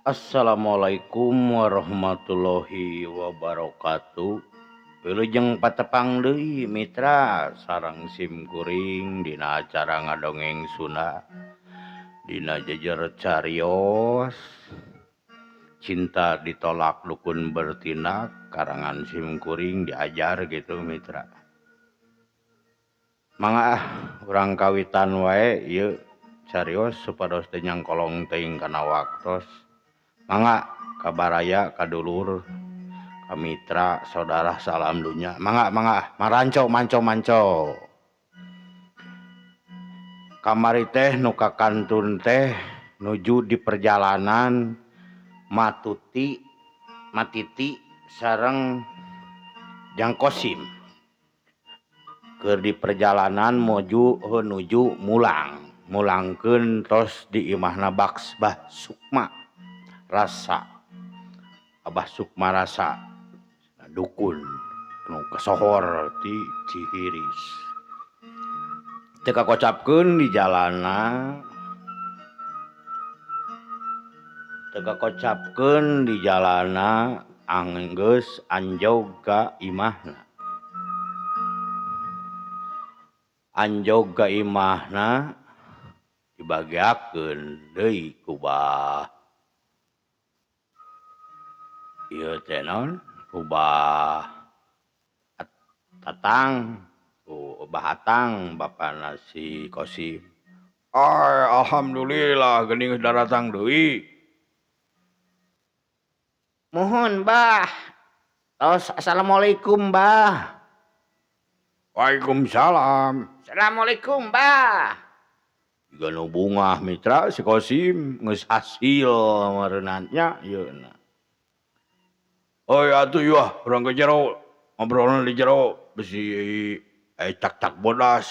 Assalamualaikum warahmatullahi wabarakatuh. Wilujeng patepang deui mitra sareng simkuring dina acara ngadongeng Sunda dina jejer carios cinta ditolak dukun bertindak karangan simkuring diajar gitu mitra. Mangga urang kawitan wae ieu carios supados teu nyangkolong teuing kana waktos. Mangga kabaraya kadulur kamitra saudara salam dunya mangga maranco manco kamari teh nu kakantun teh nuju di perjalanan matiti sareng jangkosim keur di perjalanan nuju mulangkeun tos di imahna Bah Sukma rasa Abah Sukma rasa dukun nu kasohor ti Cihiris teu kakocapkeun di jalana anggeus anjog ka imahna dibagiakeun deui ku ieu teh naon ku Atang bapana si Kosim. Alhamdulillah geuning geus daratang deui. Mohon Bah. Assalamualaikum Bah. Waalaikumsalam. Assalamualaikum Bah. Jiga nu bungah mitra si Kosim geus hasil meureunana yeuna. Atuh yeuh urang ke jero ngobrolna di jero bisi cak bodas.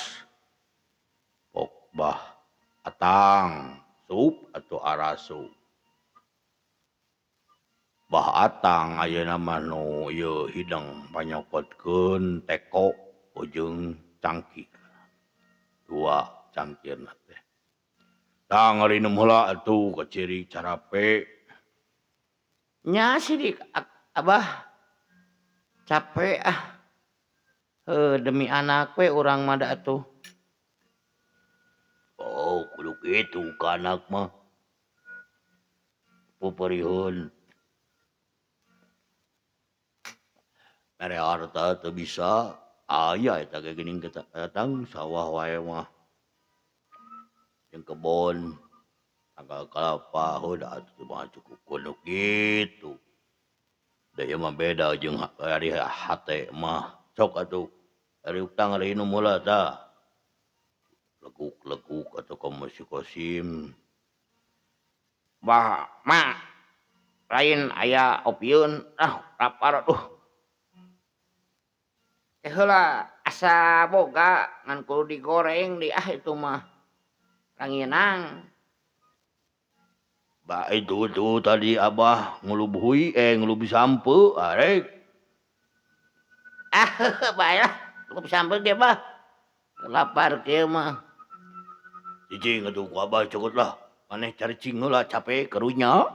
Pok Bah Atang sup atau arasup. Bah Atang ayeuna mah nu ieu hidang panyokotkeun teko jeung cangkir. Dua cangkirna teh. Tah ngarineum heula atuh ka ciri carape. Nya sidik Abah capek demi anak we urang mah da atuh. Oh, kudu kitu ka anak mah. Puperihun. Mere harta teu bisa aya eta ge geuning datang sawah wae mah. Jeung kebon tanggal kelapa da atuh mah cukup kudu kitu. Da ieu mah beda jeung ari hate mah. Sok atuh ari utang ngariinum heula tah. Leguk atuh ka si Kosim. Bah, mak lain aya opieun lapar heula asa boga ngan kudu digoreng di itu mah ranginang. Bah itu tadi Abah ngulubi sampeu arek. Bae lah ngulubi sampeu ge Bah. Lapar kieu mah. Cicing atuh ku Abah cogot lah. Maneh caricing heula capek karunya.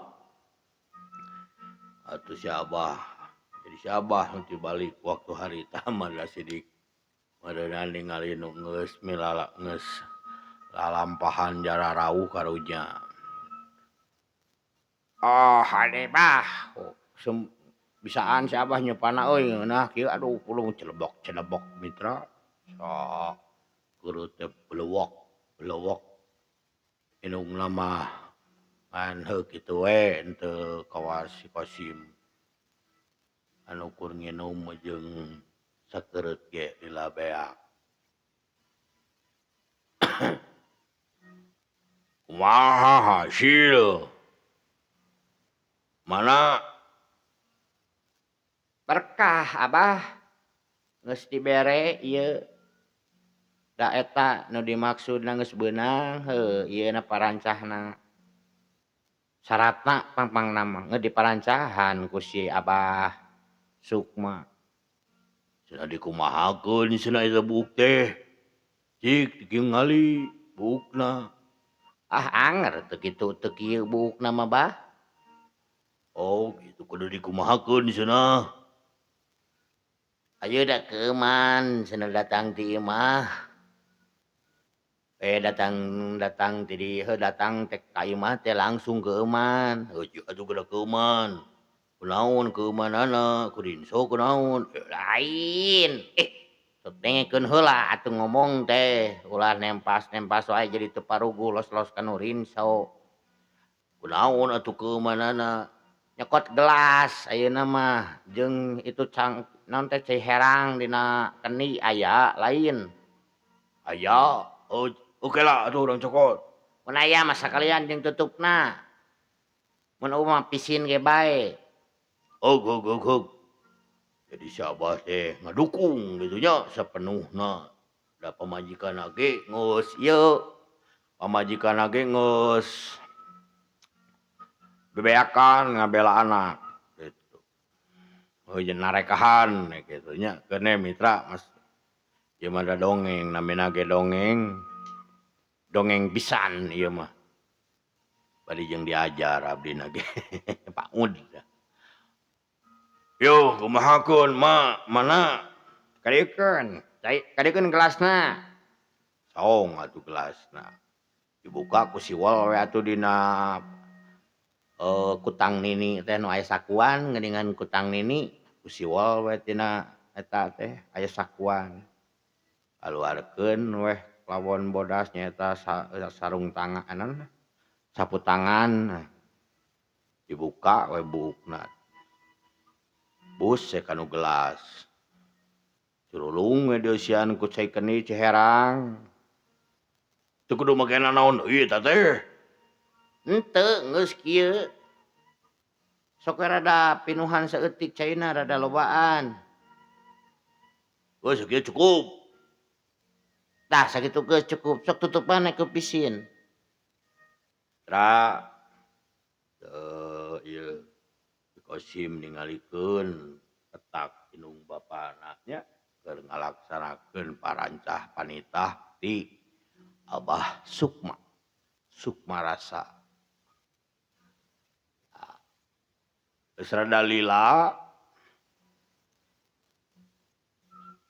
Atuh si Abah. Jadi si Abah nanti balik waktu hari taman lah sidik. Meureunana ningali nu geus lalampahan jara rauh karunya. Oh, hade Bah. Bisaan si Abah nyepana euy ngeunah kieu aduh pulung celebok mitra. Sok keureuh teh belewok. Indungna mah ngan heuk kitu we henteu kawas si Kosim. Anu kur nginum jeung sakeureut ge lila beak. Kumaha hasil? Mana berkah Abah geus dibere ieu da eta nu dimaksudna geus beunang ieuna parancahna syaratna pangpangna mah geus diparancahan ku si Abah Sukma. Cenah dikumahakeun cenah eta buuk teh. Cik dikingali buukna. Anger teu kitu teu kieu buukna mah Bah. Oh gitu kudu dikumahakeun cenah. Ayo dah keuman cenah datang ti imah. Datang datang ti dieu datang teh ka imah teh langsung keuman. Heuh atuh geura keuman. Kunaon keumanana? Ku dinso kunaon? Lain. Sok dengekeun heula atuh ngomong teh. Ulah nempas-nempas wae jadi teu parugu los-los ka nu rinso. Kunaon atuh keumanana? Nyokot gelas ayeuna mah jeung itu naon teh ciherang dina keni aya lain. Aya. Oh, oke lah atuh urang cokot. Mun aya mah sakalian jeung tutupna. Mun eueuh mah pisin ge bae. Hug. Jadi si Abah teh ngadukung gitu nya sapenuhna. Da pamajikanna ge geus ieu, pamajikanna ge geus bebeakan ngabela anak gitu. Heuh jeung narekahan kitu nya keun mitra Mas. Ieu mah da dongeng namina ge dongeng. Dongeng pisan ieu mah. Bari jeung diajar abdina ge paud. Yo kumahakeun mak mana? Kadiekeun gelasna. Saong atuh gelasna. Dibuka ku siwal we atuh dina kutang nini teh nu aya sakuan geuningan kutang nini ku siwal we tina eta teh aya sakuan. Kaluarkeun weh lawon bodas nyaeta sarung tangan naon sapu tangan. Dibuka we buukna. Bus kanu gelas. Curulung we dieusian ku cai keni ciherang. Teu kudu make naon deui eta teh. Henteu geus kieu. Sok we rada pinuhan saeutik caina rada lobaan. Geus kieu cukup. Tah sakitu geus cukup. Sok tutupan ku pisin. Tra ieu Kosim ningalikeun petak inung bapana nya keur ngalaksanakeun parancah panitah ti Abah Sukma. Sukma Rasa. Geus rada lila.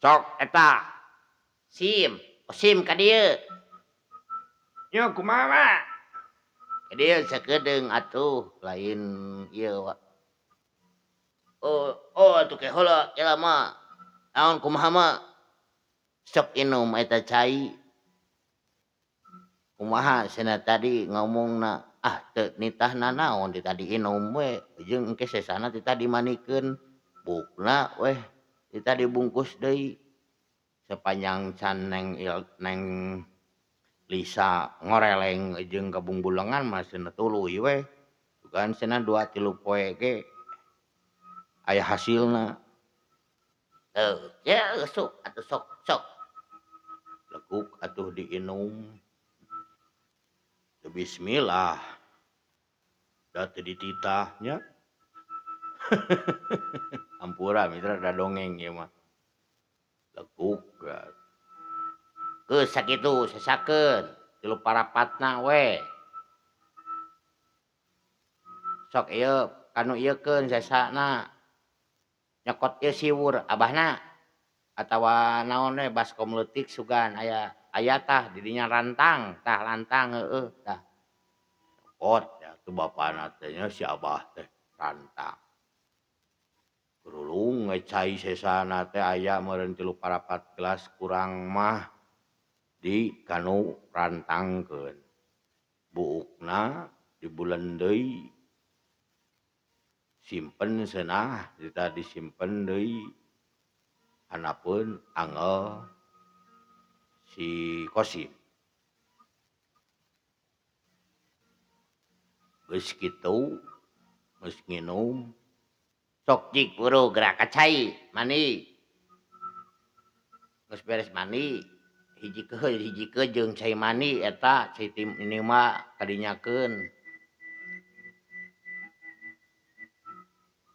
Sok eta. Sim, sim ka dieu. Nya kumaha mak? Ka dieu sakedeung atuh lain ieu atuh ke heula kela mah. Naon kumaha mah? Sok inum eta cai. Kumaha cenah tadi ngomongna teu nitahna naon ti tadi inum we jeung engke sesana ti tadi manikeun bukna weh ti tadi bungkus deui sepanjang can neng Lisa ngoreleng jeung gabung bulengan mah cenah tuluy weh kan cenah 2 3 poe ge aya hasilna. Ya sok atuh sok. Leguk atuh diinum. Bismillah. Da teu dititah nya. Hampura mitra da dongeng ieu mah. Leguk. Geus sakitu sesakeun 3-4 we. Sok ieu kanu ieukeun sesana. Nyokot ieu siwur abahna atawa naon we baskom leutik sugan aya tah di dinya rantang heueuh tah. Nyokot ya tu bapana teh nya si Abah teh rantang. Kurulung cai sesana teh aya meureun 3-4 gelas kurang mah di kanu rantangkeun. Buukna dibulen deui. Simpen seunah kita disimpen deui. Hanapeun angel si Kosim. Geus kitu geus nginum Sok jik buru gerak ka cai mani. Geus beres mani hiji jeung cai mani eta cai tim ini mah kadinyakeun.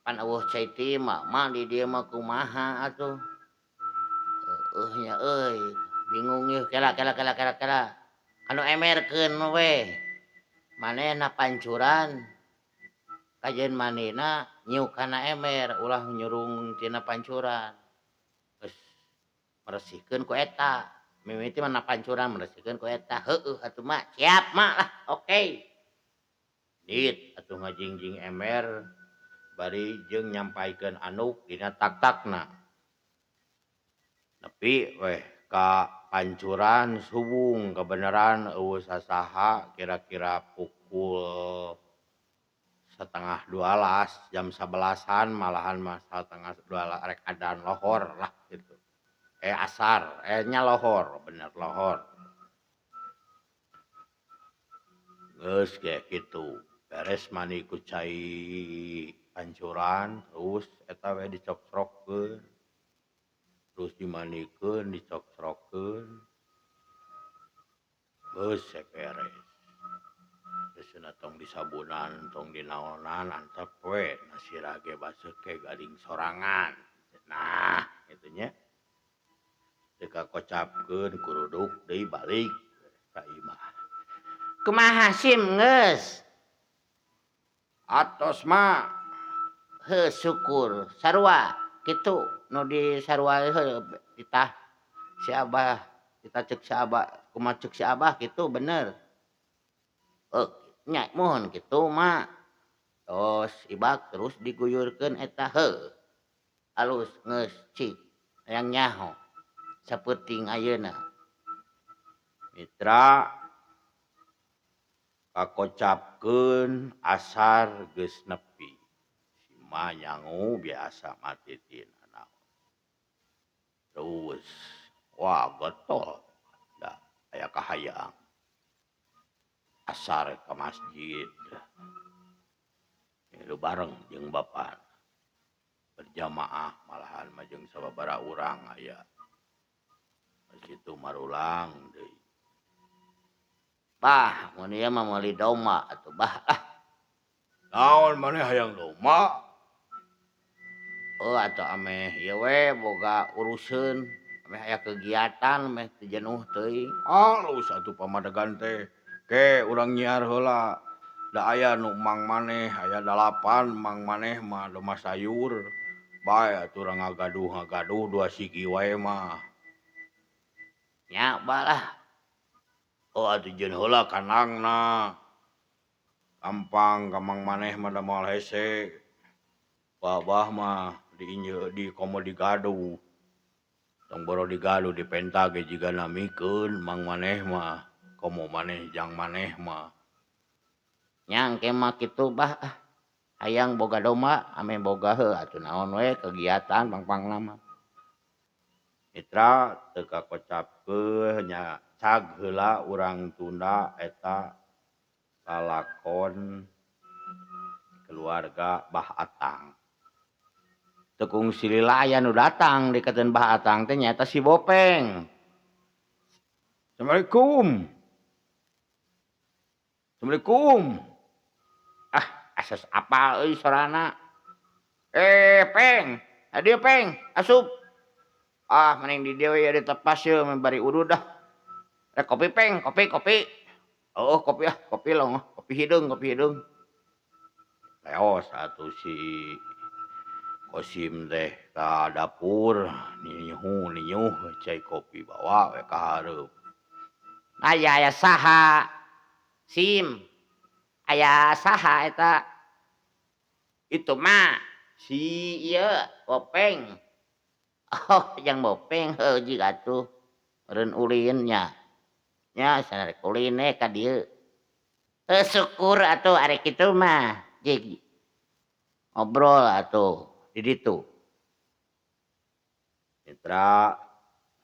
Pan eueuh cai tim mah di dieu mah kumaha atuh. Heueuh nya euy bingung ieu kela. Anu emerkeun we. Manehna pancuran kajen manehna nyiuk kana emer ulah nyurung tina pancuran geus meresihkeun ku eta mimiti mana pancuran meresihkeun ku eta heueuh atuh mah siap mah lah oke dit atuh ngajingjing emer bari jeung nyampaikeun anduk dina tak-takna nepi weh ka pancuran subung kebenaran eueuh sasaha kira-kira pukul 11:30 jam 11-an malahan mah 11:30 rek adzan lohor lah gitu asar nya lohor bener lohor geus kayak gitu beres mani ku cai pancuran terus eta we dicocrokkeun terus dimanikeun dicocrokkeun geus beres geusna tong disabunan tong dinaonan antep we nasi rage baseuh ke gading sorangan nah kitu nya teu kakocapkeun kuruduk deui balik ka imah kumaha sim geus atos mah heuh syukur sarua kitu nu di sarua heuh ditah si Abah kita cek si Abah kumaha cek si Abah kitu bener nya mohon kitu mah tos ibak terus diguyurkeun eta heuh alus geus cik hayang nyaho sapeuting ayeuna mitra kakocapkeun asar geus nepi si mah nyangu biasa matitin naon terus wah getol da aya kahayang asar ka masjid lu bareng jeung bapa berjamaah malahan mah jeung sababaraha urang aya situ marulang deui bah mun ieu mah meuli domba atuh bah naon maneh hayang domba atuh ameh ieu we boga uruseun ameh aya kegiatan ameh teu jenuh teuing alus atuh pamadegan teh ke urang nyiar heula da aya nu mang maneh aya 8 mang maneh mah domba sayur bae atuh urang ngagaduh dua sigi wae mah nya balah atuh jeun heula kanangna gampang ka mang maneh mah da moal hese babah mah di komo digaduh tong boro digaduh dipenta ge jiga namikeun mang maneh mah komo maneh jang maneh mah nya engke mah kitu bah hayang boga domba ame boga heuh atuh naon we kegiatan pang-pangna mah mitra teu kakocapkeun nya cag heula urang Tunda eta lalakon keluarga Bah Atang teu kungsi lila aya nu datang dikateun Bah Atang teh nyaeta si Bopeng. Assalamualaikum. Assalamualaikum. Asas apal euy sorana. Peng, hadieu Peng, asup. Mending di dieu we ditepas yeuh bari urud dah. Rek kopi Peng, kopi. Kopi kopi long, kopi hideung. Leos atuh si Kosim teh ka dapur ninyuh cai kopi bawa we ka hareup. Aya saha? Sim. Aya saha eta? Itu mah si ieu Bopeng. Yang Bopeng heuh jig atuh. Meureun ulin nya. Nya sanerek ulin ka dieu. Syukur atuh ari kitu mah. Jig ngobrol atuh di ditu. Mitra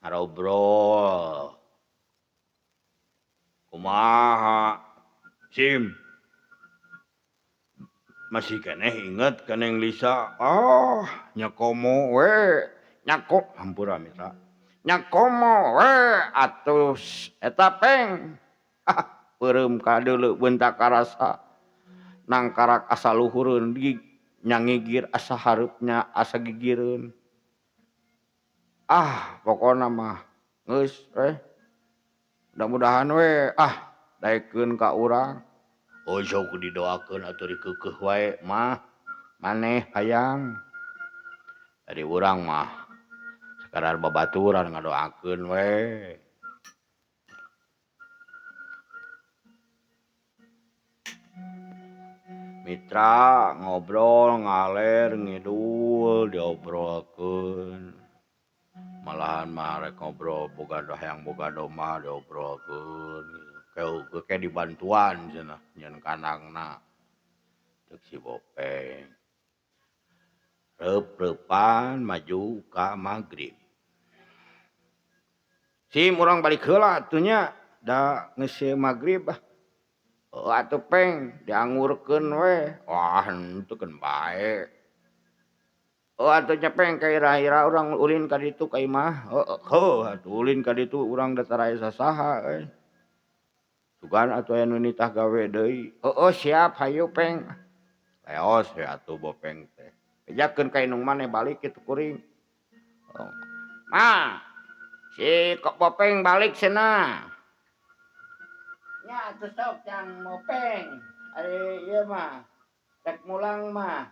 ngarobrol. Kumaha? Sim. Masih keneh inget ka Neng Lisa. Nya komo we. Hampura mitra. Nya komo we atuh eta Peng. Peureum ka deuleu beuntak karasa. Nangkarak asa luhureun nya ngigir asa hareupnya asa gigireun. Pokona mah geus mudah-mudahan we daekeun ka urang Oh sok didoakeun atuh dikeukeuh wae mah maneh hayang dari urang mah sekadar babaturan ngadoakeun we. Mitra ngobrol ngaler ngidul diobrolkeun malahan mah rek ngobrol boga hayang boga domah diobrolkeun keu ke dibantuan cenah nyeun kanangna ceuk si Bopeng. Reup-reupan maju ka magrib. Sim urang balik heula atuh nya da geus magrib ah. Heuh atuh Peng diangurkeun we. Wah henteu keun bae. Heuh atuh nya Peng ka ira-ira urang ulin ka ditu ka imah. Heuh atuh ulin ka ditu urang da tara aya sasaha euy. Sugan atuh aya nu nitah gawe deui. Heuh siap hayu Peng. Leos we atuh Bopeng teh. Bejakeun ka inung maneh balik kitu kuring. Oh. Ma, si Bopeng balik cenah. Nya atuh sok jang Bopeng. Ari ieu mah rek mulang mah.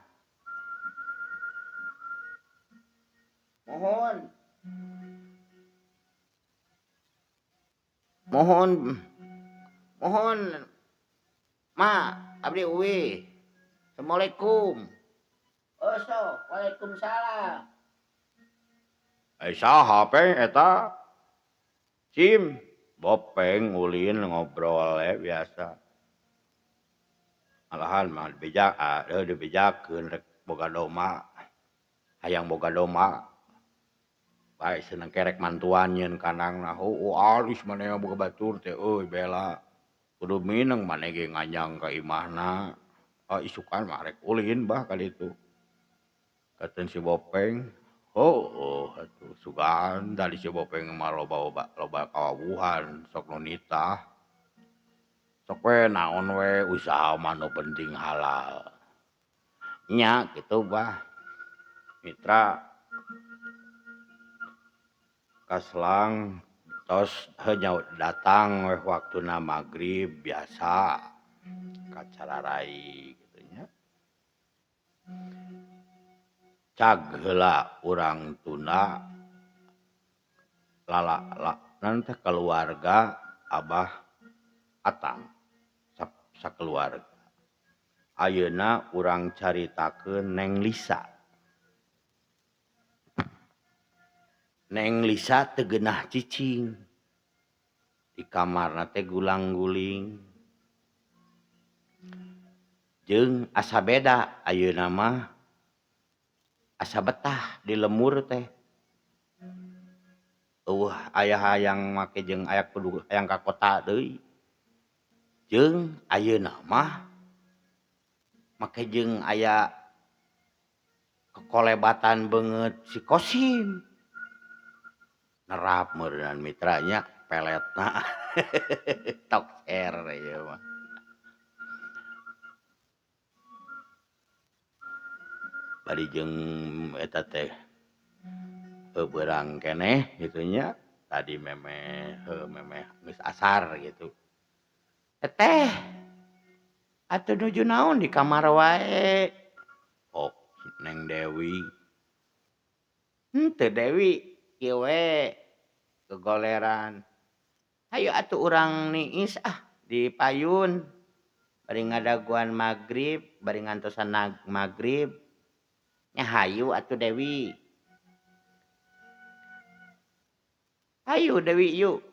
Mohon. Mohon. Mohon. Ma, abdi uwi. Assalamualaikum. Oh sok, Waalaikumsalam. Saha Peng eta? Sim, Bopeng ulin ngobrol biasa. Malahan mah dibejakeun rek boga doma. Hayang boga doma. Bae seneng kerek mantuan nyeun kanangna. Alis maneh boga batur teh euy bela. Kudu mineng maneh ge nganyang ka imahna. Isukan mah rek ulin bah ka ditu. Katen si Bopeng, atuh sugan dari si Bopeng mah loba kawuhan sok nu nitah. Sok we naon we usaha mah nu penting halal. Nya kitu bah. Mitra kaslang tos heuh datang we waktuna magrib biasa kacararai kitu nya. Cag heula urang tunda nanti keluarga Abah Atang sakeluarga. Ayeuna urang caritakeun Neng Lisa. Neng Lisa teu geunah cicing. Di kamarna teh gulang-guling. Jeung asa beda ayeuna mah asa betah di lemur teh. Aya hayang make jeung aya kudu hayang ka kota deui. Jeung ayeuna mah make jeung aya kekolebatan beungeut si Kosim. Nerap meureunana mitra nya peletna. Tokser ieu mah. Bari jeung eta teh beurang keneh kitu nya. Tadi memeh geus asar gitu. Teteh atuh nuju naon di kamar wae. Oh, Neng Dewi. Henteu Dewi, ieu we gegoleran. Hayu atuh urang niis di payun. Bari ngadaguan magrib, bari ngantosan magrib. Nya hayu atuh Dewi. Hayu Dewi yuk.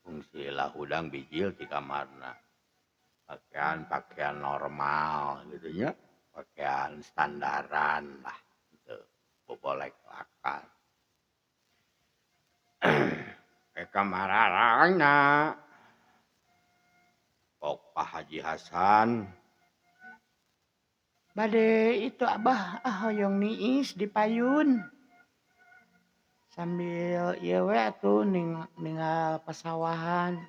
Fungsi lahudang bijil di kamarna. Pakaian normal gitu nya. Pakaian standaran lah gitu. Bobolek lakan. Kamararangna. Pok Pak Haji Hasan. Bade itu Abah hoyong niis di payun. Sambil ieu we atuh ningal pasawahan.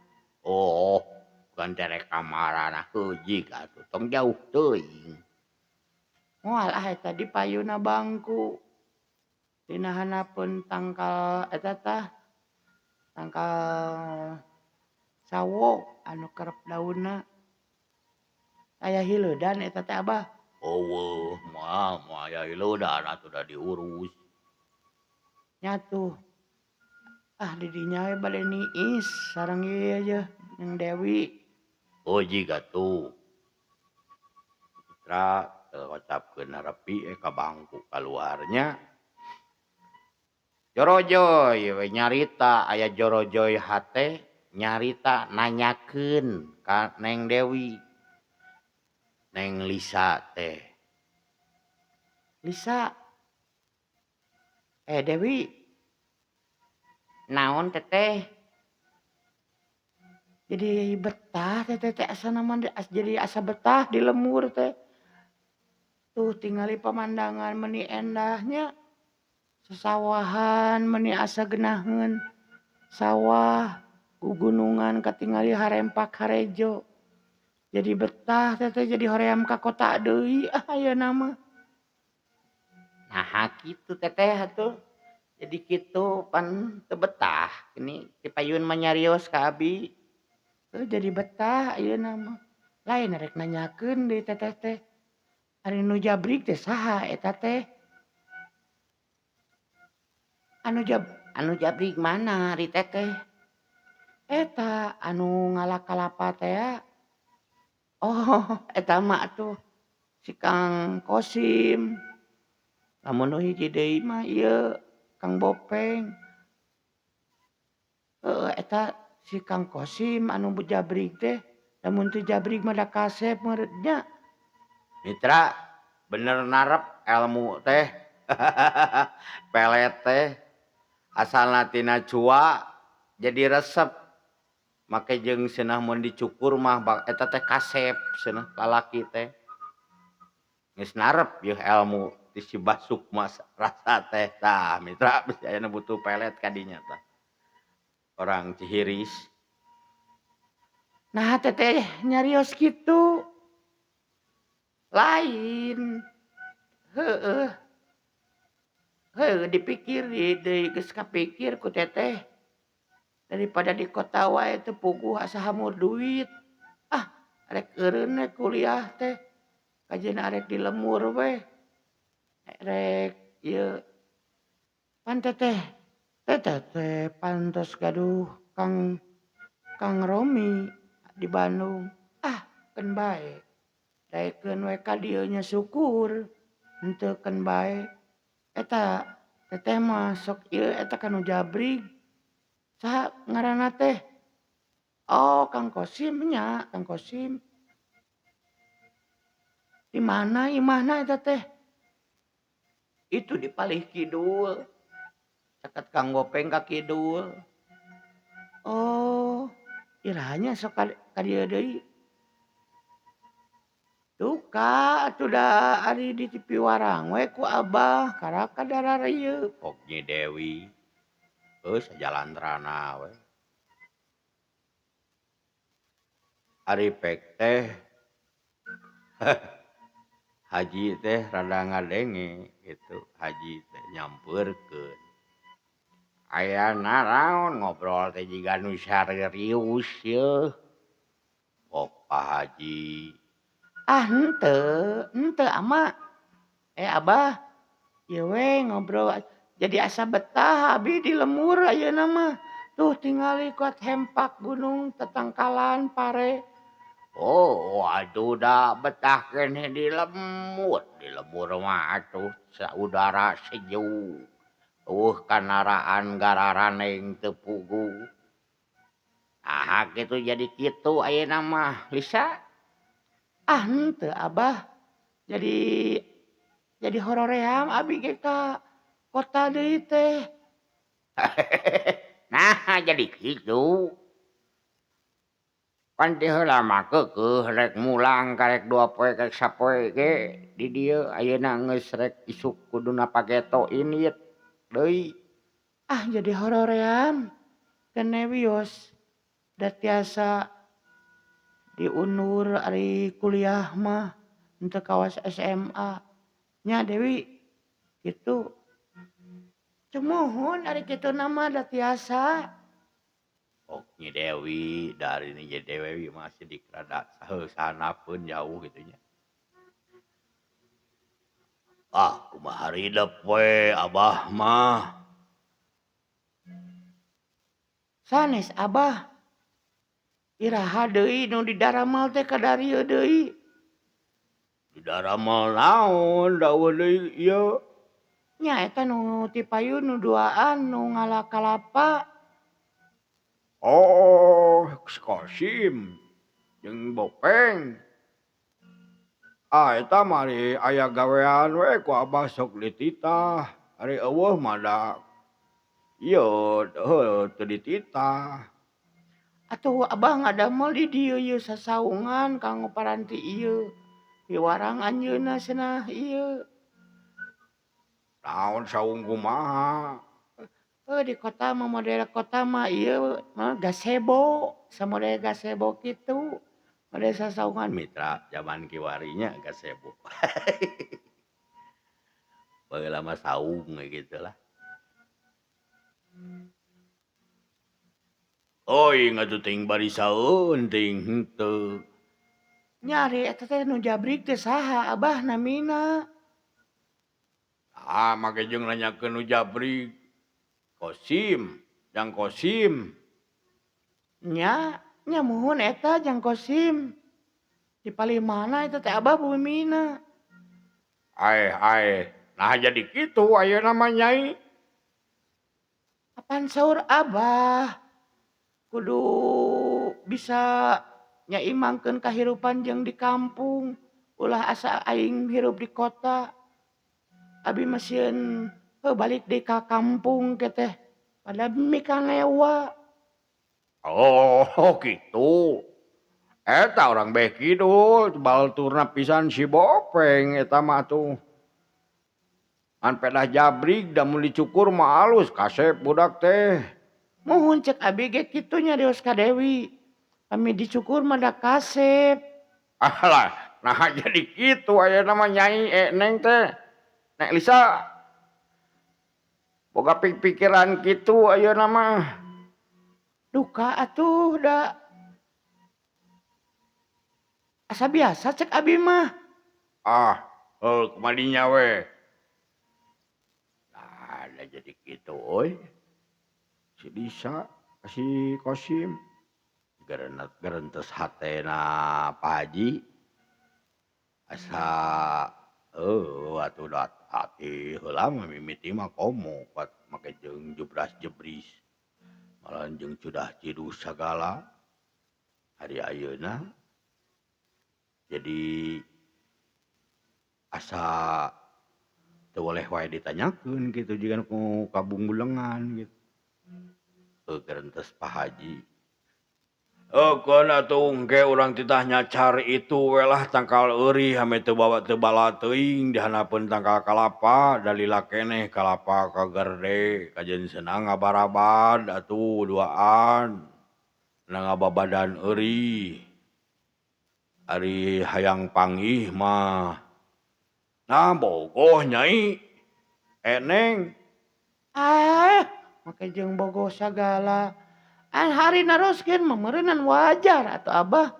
Oh, bukan derek kamarana heujig atuh tong jauh teuing. Moal eta di payunna bangku. Dina hanapeun tangkal eta tah tangkal sawo anu kerep daunna. aya hileudan eta teh Abah. Eueuh moal aya hileudana atuh da diurus. Nya tuh di dinya we bade niis sareng ieu aja Neng Dewi. Oh jiga tuh. Mitra teu ngocapkeun harepi ka bangku kaluarnya. Jorojoy we nyarita aya Jorojoy hate nyarita nanyakeun ka Neng Dewi. Neng Lisa teh. Lisa, Dewi, naon teteh? Jadi betah teteh asa naman jadi asa betah di lemur teh. Tuh tingali pemandangan meni endahnya. Sesawahan meni asa geunaheun sawah gugunungan katingali harempak harejo. Jadi betah teteh jadi hoream ka kota deui ayeuna mah. Nah kitu teteh atuh. Jadi kitu pan teu betah ini dipayun mah nyarios ka abi. Jadi betah ayeuna mah. Lain rek nanyakeun deui teteh teh. Ari nu jabrik teh saha eta teh? Anu jabrik mana ari teteh? Eta anu ngalak-kalapa teh. Oh, eta mah atuh si Kang Kosim. Lamun nu hiji deui mah ieu Kang Bopeng. Eta si Kang Kosim anu jabrik teh. Lamun teu jabrik mah da kasep meureudnya. Mitra bener narep elmu teh. Pelet teh asalna tina cua jadi resep. Make jeung seunah mun dicukur mah eta teh kasep seunah lalaki teh. Geus narep yeuh elmu ti si Basuk mas rasa teh tah mitra bisi aya butuh pelet kadinya tah. Orang Cihiris. Nah teteh nyarios kitu. Lain. Heueuh. Dipikir deui geus kapikir ku teteh. Daripada di kota wae teu puguh asa hamur duit. Rek eureun we kuliah teh. Kajina rek di lemur we. Rek ieu pan teteh teh pantes gaduh Kang Romi di Bandung. Keun bae. Daekeun we ka dieu nya syukur. Henteu keun bae. Eta teteh mah sok ieu eta kanu jabrik. Saha ngaranna teh? Oh, Kang Kosim nya, Kang Kosim. Di mana imahna eta teh? Itu di Palih Kidul. Caket Kang Gopeng ka kidul. Oh, irahnya sok ka dieu deui. Tuh ka atuh da ari di TV warang we ku Abah karaka darareuyeuk. Pok Nyi Dewi. Sajalantrana we. Ari pek teh haji teh rada ngadenge gitu. Haji teh nyampeurkeun. Aya naraon ngobrol teh jiga nu serius yeuh. Pok Pak Haji. Henteu ama. Abah, ieu we ngobrol jadi asa betah abi di lemur ayeuna mah. Tuh tingali kuat hempak gunung tetangkalan pare. Oh, aduh da betah keneh di lemur. Di lemur mah atuh saudara sejuk. Kanaraan gararaneng teu puguh. Kitu jadi kitu ayeuna mah Lisa. Henteu Abah. Jadi horoream abi ge ka kota deui teh. Nah jadi kitu. Pan ti heula mah keukeuh rek mulang karek 2 poe karek sapoe ge di dieu ayeuna geus rek isuk kuduna pageto init deui. Jadi horoream keneh wios da tiasa diundur ari kuliah mah henteu kawas SMA. Nya Dewi kitu. Cumuhun ari kituna mah da tiasa. Oh, Nyi Dewi dari Nyi Dewi masih dikerada saheusana pun jauh gitu nya. Ah, kumaha haridep we Abah mah. Sanes Abah, iraha deui nu didaramal teh kadarieu deui. Di daramal naon daun deui ieu. Nya eta nu ti payun nu duaan nu ngalakalapa. Oh, si Kosim jeung Bopeng. Ah, eta mah ari aya gawean we ku Abah sok dititah. Ari eueuh mah da ieu teu dititah. Atuh Abah ngadamel di dieu ieu sasaungan kanggo paranti ieu. Piwarang anjeunna cenah ieu. Naon saung kumaha? Di kota mah model kota mah ieu mah gazebo, samodel gazebo kitu. Model sasaungan Mitra zaman kiwarinya gazebo. Baheula mah saung we gitu lah. Oh, ngatu ting bari saeun ting henteu. nyari eta teh nu jabrik teh saha Abah namina. Ah, make jeung nanyakeun nu jabri. Kosim, Jang Kosim. Nya muhun eta Jang Kosim. Di palimana eta teh Abah bumina. Ae, nah jadi kitu ayeuna mah Nyai. Apaan saur Abah? Kudu bisa nyaimangkeun kahirupan jeung di kampung. Ulah asa aing hirup di kota. Abi mah sieun balik deui ka kampung ke teh. Pada mika ngewa. Oh, gitu. Eta orang bae kidul, balturna pisan si Bopeng eta mah tuh. An pedah jabrik da mun dicukur mah alus kasep budak teh. Muhun cek abi ge kitu nya Deos Kadewi. Kami dicukur mah da kasep. Alah, nah jadi gitu ayeuna mah Nyai Neng teh. Nek Lisa boga pikiran kitu ayeuna mah. Duka atuh da asa biasa cek abi mah. Ah, kumadinya we. Nah, da jadi gitu euy. Si Lisa si Kosim gerentes hatena Pak Haji asa atuh dat hati heula mah mimiti mah komo kuat make jeung jebras-jebris malahan jeung cudah cidus sagala hari ayeuna jadi asa teu boleh wae ditanyakeun gitu jigan ku kabunggulengan gitu. Gerentes Pak Haji. Keun atuh engke urang titah nyacar itu we lah tangkal eurih hame teu bawa teu bala teuing dihanapeun tangkal kalapa dalila keneh kalapa kagerde kajen senang ngabarabad atuh duaan na ngababadan eurih. Ari hayang panggih mah. Nah bogoh Nyai. Neng. Make jeung bogoh sagala. An hari naroskeun mah meureunan wajar atuh Abah.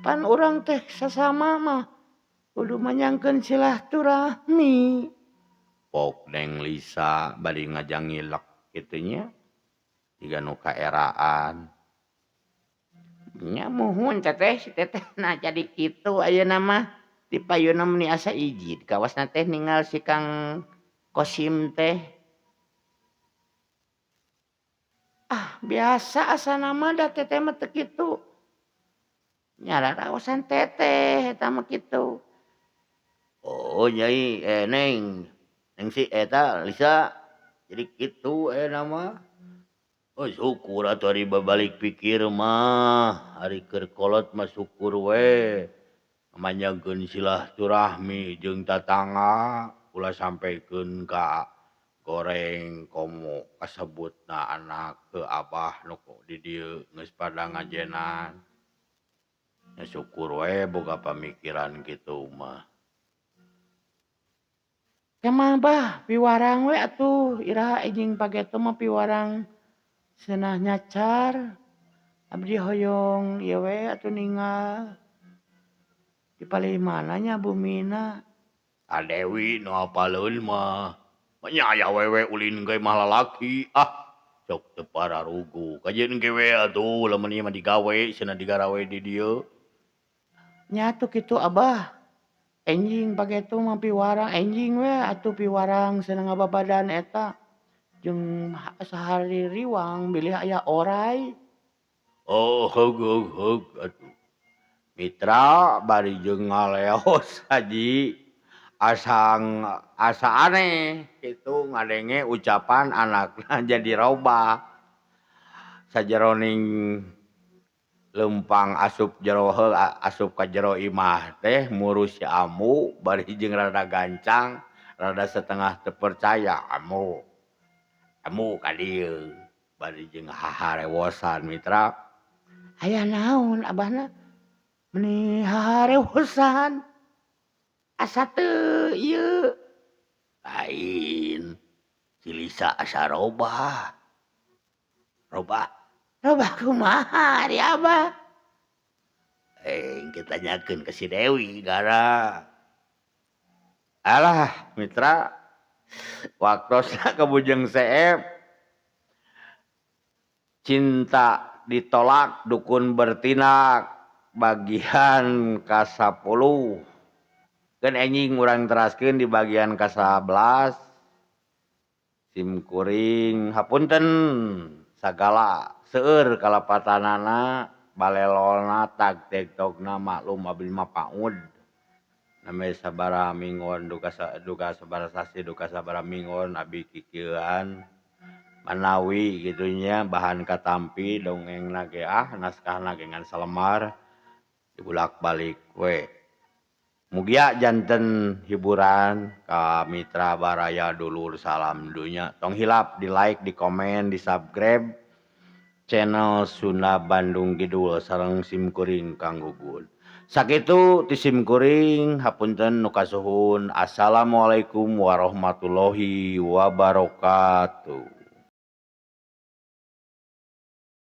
Pan urang teh sasama mah kudu manyangkeun silaturahmi. Pok Neng Lisa bari ngajangilek kitu nya. Jiga nu kaeraan. Nya muhun teteh si teteh nah jadi kitu ayeuna mah dipayuna meni asa iji kawasna teh ninggal si Kang Kosim teh. Biasa asana mah da teteh mah teu kitu. Nya raraosan teteh eta mah kitu. Oh Nyai Neng. Neng si eta Lisa. Jadi kitu ayeuna mah. Oh syukur atuh ari babalik pikir mah. Ari keur kolot mah syukur we. Manyangkeun silaturahmi jeung tatangga ulah sampeikeun ka goreng komo kasebutna anak ke Abah nu di dieu geus pada ngajenan. Ya syukur we boga pamikiran kitu mah. Kemah bah piwarang we atuh iraha ejing pageto mah piwarang seunah nyacar. Abdi hoyong ieu we atuh ningal. Di palimananya bumina. Dewi nu apaleun mah. Nya aya wewe ulin ge mah lalaki. Sok teu pararugu. Kajeun ge we atuh lamun ieu mah digawe cenah digarawe di dieu. Nya atuh kitu Abah. Enjing pagetu mah piwarang enjing we atuh piwarang cenah ngababadan eta. Jeung sahari riwang bilih aya oray. Oh heug atuh. Mitra bari jeung ngaleos haji asa aneh kitu ngadenge ucapan anakna jadi robah. Sajeroning lempang asup ka jero imah teh murus si amu bari jeung rada gancang, rada setengah teu percaya amu ka dieu bari jeung haharewosan mitra. Aya naon Abahna? Meni haharewosan. Asa teu ieu. Lain. Si Lisa asa robah. Robah kumaha ari Abah? Engke tanyakeun ka si Dewi gara. Alah mitra. Waktosna ka Bujang Seep. Cinta ditolak dukun bertindak bagian ka-10. Keun enjing urang teraskeun di bagian ka-11. Simkuring hapunten sagala seueur kalapatanana balelolna tag tiktokna maklum abdi mah paud. Name sabaraha mingon duka sabaraha sasi duka sabaraha mingon abdi kikieuan manawi kitu nya bahan katampi dongengna ge naskahna ge ngan salemar dibulak-balik we. Mugia janten hiburan ka mitra baraya dulur salam dunya. Tong hilap di like, di komen, di subscribe channel Sunda Bandung Kidul sareng simkuring Kang Gugul. Sakitu ti simkuring hapunten nu kasuhun. Assalamualaikum warahmatullahi wabarakatuh.